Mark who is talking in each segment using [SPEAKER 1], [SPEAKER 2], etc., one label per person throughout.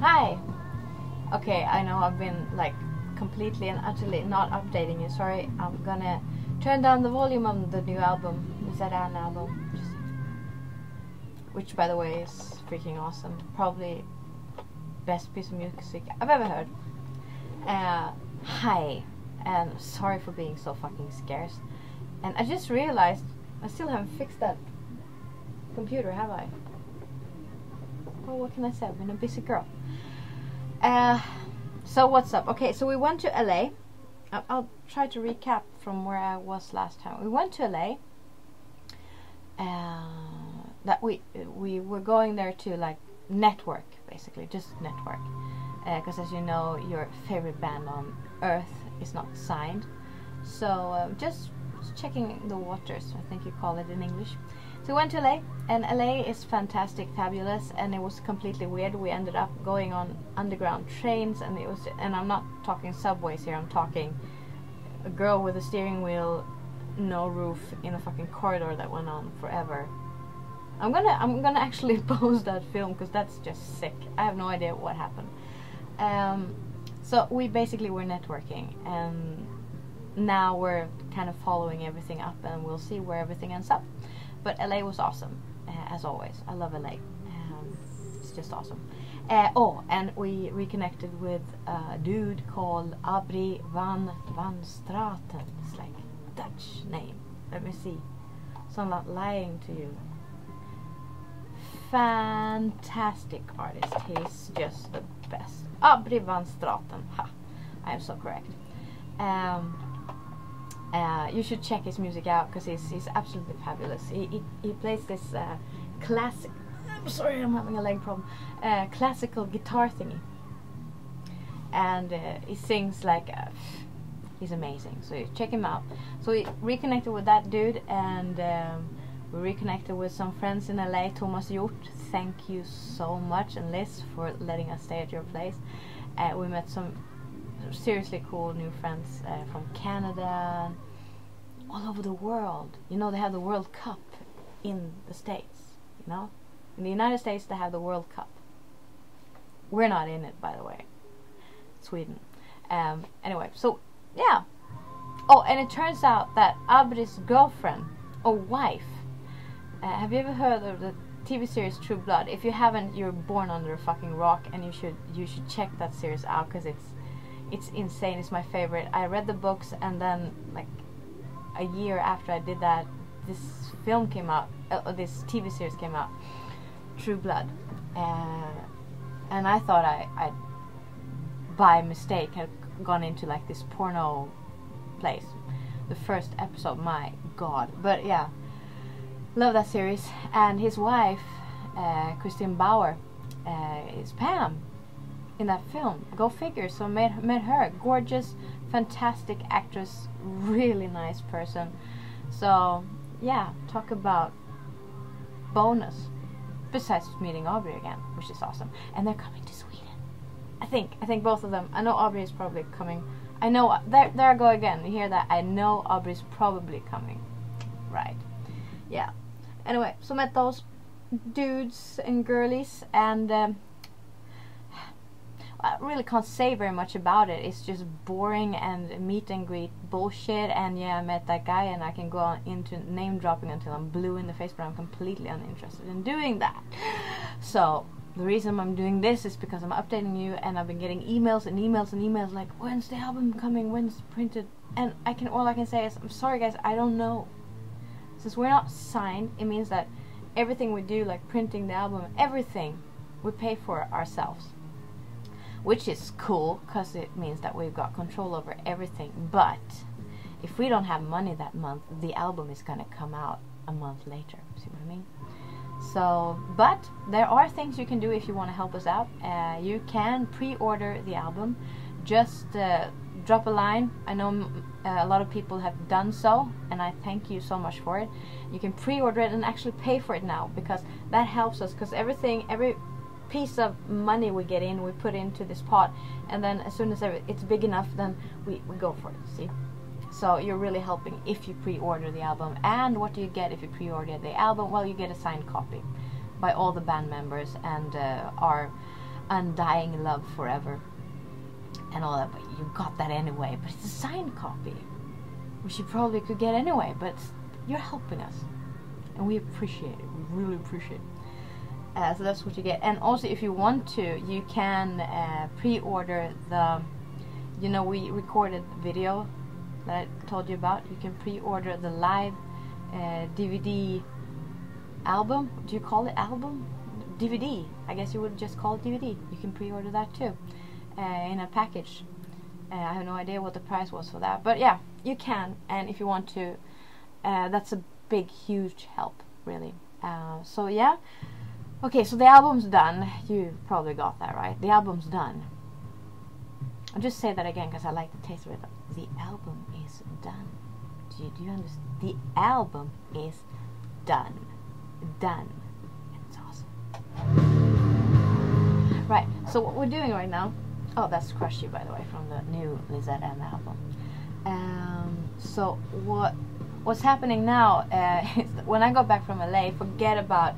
[SPEAKER 1] Hi! Okay, I know I've been like completely and utterly not updating you. Sorry, I'm gonna turn down the volume on the new album, Lizette album. Which, by the way, is freaking awesome. Probably best piece of music I've ever heard. Hi, and sorry for being so fucking scarce. And I just realized I still haven't fixed that computer, have I? Well, what can I say? I've been a busy girl. So what's up? Okay, so we went to LA. I'll try to recap from where I was last time. We went to LA. That we were going there to like network, basically, just network. Because as you know, your favorite band on earth is not signed. So just checking the waters, I think you call it in English. So we went to LA, and LA is fantastic, fabulous, and it was completely weird. We ended up going on underground trains, and it was, and I'm not talking subways here, I'm talking a girl with a steering wheel, no roof, in a fucking corridor that went on forever. I'm gonna actually post that film because that's just sick. I have no idea what happened. So we basically were networking, and now we're kind of following everything up, and we'll see where everything ends up. But LA was awesome, as always. I love LA. It's just awesome. Oh, and we reconnected with a dude called Abri van Straten. It's like a Dutch name. Let me see. So I'm not lying to you. Fantastic artist. He's just the best. Abri van Straten. Ha! I am so correct. You should check his music out because he's absolutely fabulous. He plays this classic. I'm sorry, I'm having a leg problem. Classical guitar thingy, and he sings like he's amazing. So you check him out. So we reconnected with that dude, and we reconnected with some friends in LA. Thomas Hjort, thank you so much, and Liz for letting us stay at your place. We met some seriously cool new friends from Canada, all over the world. You know, they have the World Cup in the States, you know? In the United States they have the World Cup. We're not in it, by the way. Sweden. Anyway, so yeah. Oh, and it turns out that Abri's girlfriend or wife, have you ever heard of the TV series True Blood? If you haven't, you're born under a fucking rock, and you should check that series out because it's insane. It's my favorite. I read the books, and then like a year after I did that, this film came out, this TV series came out, True Blood, and I thought I by mistake had gone into like this porno place. The first episode, my god. But yeah, love that series. And his wife, Christine Bauer, is Pam in that film. Go figure. So met her. Gorgeous, fantastic actress, really nice person. So yeah, talk about bonus. Besides meeting Aubrey again, which is awesome. And they're coming to Sweden. I think both of them. I know Aubrey is probably coming. I know, there I go again. You hear that? I know Aubrey's probably coming. Right. Yeah. Anyway, so met those dudes and girlies, and I really can't say very much about it. It's just boring and meet and greet bullshit. And yeah, I met that guy, and I can go on into name dropping until I'm blue in the face, but I'm completely uninterested in doing that. So the reason I'm doing this is because I'm updating you, and I've been getting emails and emails and emails like, when's the album coming, when's it printed? And all I can say is, I'm sorry guys, I don't know. Since we're not signed, it means that everything we do, like printing the album, everything, we pay for ourselves. Which is cool, because it means that we've got control over everything. But if we don't have money that month, the album is going to come out a month later. See what I mean? So, but there are things you can do if you want to help us out. You can pre-order the album. Just drop a line. I know a lot of people have done so, and I thank you so much for it. You can pre-order it and actually pay for it now, because that helps us, because every piece of money we get in, we put into this pot, and then as soon as it's big enough, then we go for it. See? So you're really helping if you pre-order the album. And what do you get if you pre-order the album? Well, you get a signed copy by all the band members and our undying love forever and all that, but you got that anyway. But it's a signed copy, which you probably could get anyway, but you're helping us, and we appreciate it. We really appreciate it. So that's what you get. And also, if you want to, you can pre-order the, you know, we recorded the video that I told you about. You can pre-order the live DVD album. Do you call it album? DVD. I guess you would just call it DVD. You can pre-order that too in a package. I have no idea what the price was for that, but yeah, you can. And if you want to, that's a big, huge help, really. So yeah. Okay, so the album's done. You probably got that right. The album's done. I'll just say that again because I like the taste of it. The album is done. Do you understand? The album is done. Done. It's awesome. Right, so what we're doing right now... Oh, that's Crush You, by the way, from the new Lizette album. So what's happening now is that when I got back from LA, forget about,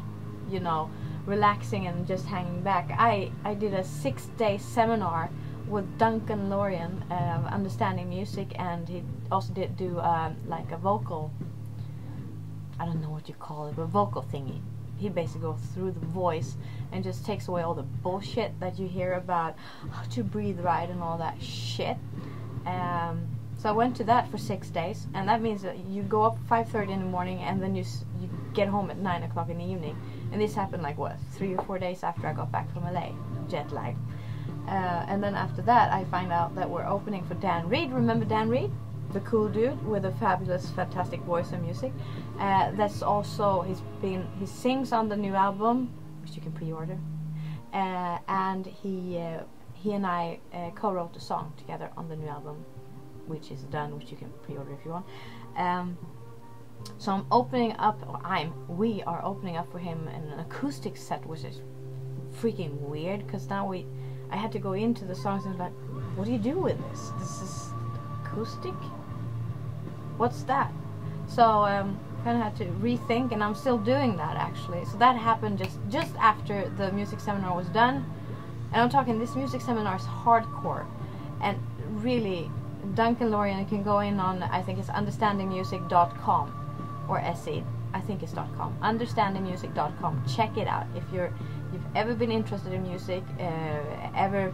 [SPEAKER 1] you know, relaxing and just hanging back. I did a 6-day seminar with Duncan Lorian of Understanding Music, and he also did do like a vocal, I don't know what you call it, but vocal thingy. He basically goes through the voice and just takes away all the bullshit that you hear about how to breathe right and all that shit. So I went to that for 6 days, and that means that you go up 5:30 in the morning and then you get home at 9 o'clock in the evening. And this happened like, what, 3 or 4 days after I got back from LA, jet lag. And then after that I find out that we're opening for Dan Reed. Remember Dan Reed? The cool dude with a fabulous, fantastic voice and music. That's also, he sings on the new album, which you can pre-order. And he and I co-wrote a song together on the new album, which is done, which you can pre-order if you want. So I'm opening up, we are opening up for him in an acoustic set, which is freaking weird, because now I had to go into the songs and be like, what do you do with this? This is acoustic? What's that? So kind of had to rethink, and I'm still doing that actually. So that happened just after the music seminar was done. And I'm talking, this music seminar is hardcore, and really, Duncan Lorian can go in on, I think it's understandingmusic.com or SE, I think it's .com, understandingmusic.com. Check it out if you've ever been interested in music, ever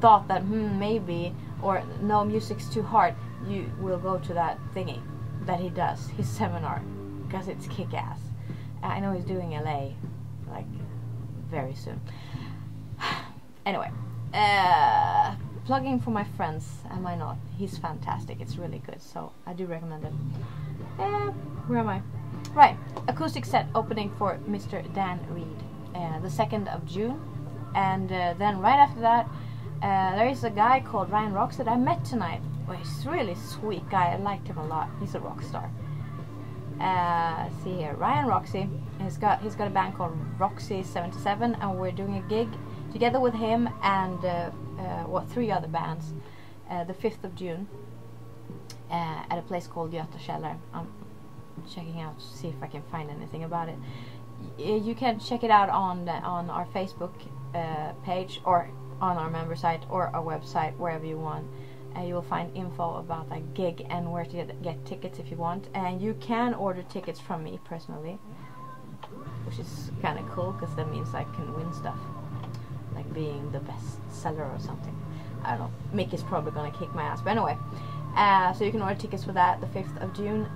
[SPEAKER 1] thought that maybe, or no, music's too hard. You will go to that thingy that he does, his seminar, because it's kick-ass. I know he's doing LA like very soon. Anyway, plugging for my friends, am I not? He's fantastic, it's really good, so I do recommend it. Where am I? Right, acoustic set opening for Mr. Dan Reed, the 2nd of June. And then right after that, there is a guy called Ryan Roxy that I met tonight. Well, he's a really sweet guy, I liked him a lot. He's a rock star. See here, Ryan Roxy, he's got a band called Roxy 77, and we're doing a gig together with him and 3 other bands, the 5th of June, at a place called Götakällare. I'm checking out to see if I can find anything about it. You can check it out on our Facebook page, or on our member site, or our website, wherever you want. You will find info about that gig and where to get tickets if you want. And you can order tickets from me personally, which is kind of cool, because that means I can win stuff, like being the best seller or something. I don't know. Mickey's probably gonna kick my ass, but anyway. So you can order tickets for that, the 5th of June.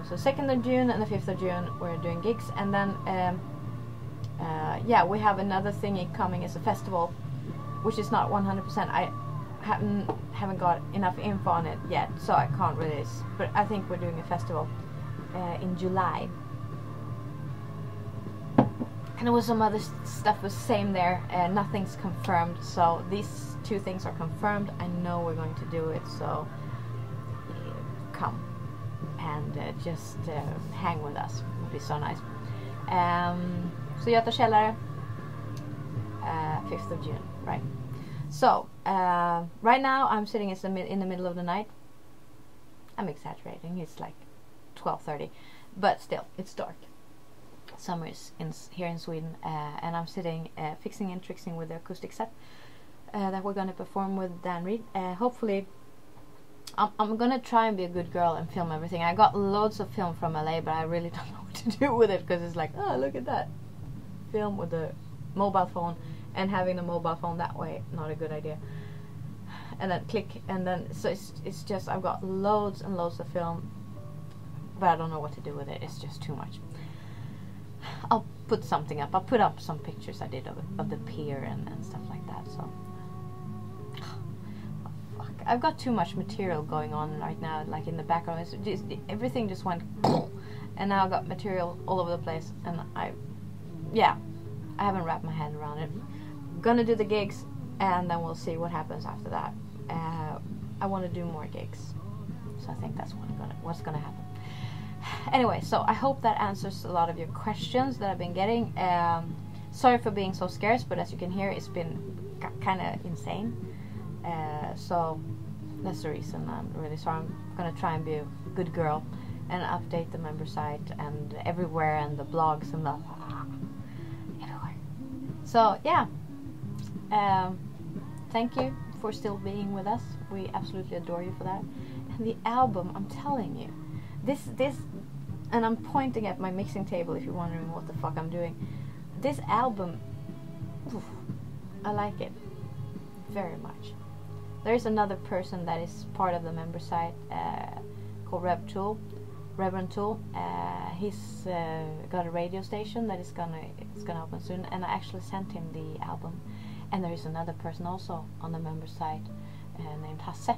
[SPEAKER 1] So 2nd of June and the 5th of June we're doing gigs. And then, yeah, we have another thingy coming as a festival, which is not 100%. I haven't got enough info on it yet, so I can't release. But I think we're doing a festival in July. And there was some other stuff was same there. Nothing's confirmed, so these 2 things are confirmed. I know we're going to do it, so come and just hang with us. It would be so nice. So Götakällare, 5th of June, right? So right now I'm sitting in the middle of the night. I'm exaggerating, it's like 12:30, but still, it's dark. summers here in Sweden, and I'm sitting fixing and trixing with the acoustic set that we're gonna perform with Dan Reed. Hopefully, I'm gonna try and be a good girl and film everything. I got loads of film from LA, but I really don't know what to do with it, because it's like, oh, look at that, film with the mobile phone, and having the mobile phone that way, not a good idea. And then click, and then so it's just, I've got loads and loads of film, but I don't know what to do with it. It's just too much. I'll put something up. I'll put up some pictures I did of the pier and stuff like that. So fuck, I've got too much material going on right now, like in the background. It's just, everything just went and now I've got material all over the place, and I haven't wrapped my head around it. Gonna do the gigs, and then we'll see what happens after that. I want to do more gigs, so I think that's what's gonna happen. Anyway, so I hope that answers a lot of your questions that I've been getting. Sorry for being so scarce, but as you can hear, it's been kind of insane. So that's the reason I'm really sorry. I'm gonna try and be a good girl and update the member site and everywhere, and the blogs and the everywhere. So yeah, thank you for still being with us. We absolutely adore you for that. And the album, I'm telling you, this, and I'm pointing at my mixing table if you're wondering what the fuck I'm doing. This album, oof, I like it very much. There is another person that is part of the member site called Reverend Tool. He's got a radio station that it's gonna open soon, and I actually sent him the album. And there is another person also on the member site named Hasse,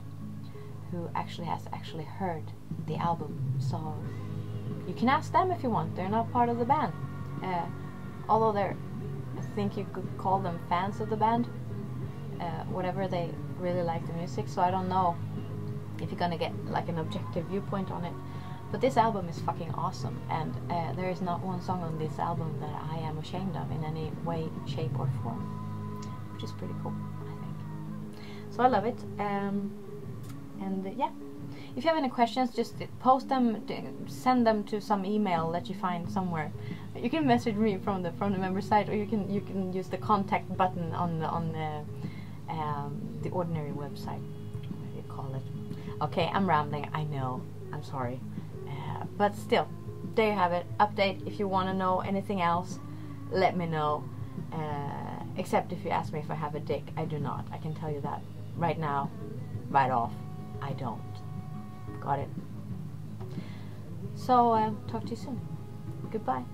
[SPEAKER 1] who has actually heard the album. So you can ask them if you want. They're not part of the band, although I think you could call them fans of the band. Whatever, they really like the music. So I don't know if you're gonna get like an objective viewpoint on it. But this album is fucking awesome, and there is not one song on this album that I am ashamed of in any way, shape, or form, which is pretty cool, I think. So I love it. And yeah, if you have any questions, just post them, send them to some email that you find somewhere. You can message me from the member site, or you can use the contact button on the ordinary website. What do you call it? Okay, I'm rambling. I know. I'm sorry, but still, there you have it. Update. If you want to know anything else, let me know. Except if you ask me if I have a dick, I do not. I can tell you that right now, right off. I don't. Got it? So, talk to you soon. Goodbye.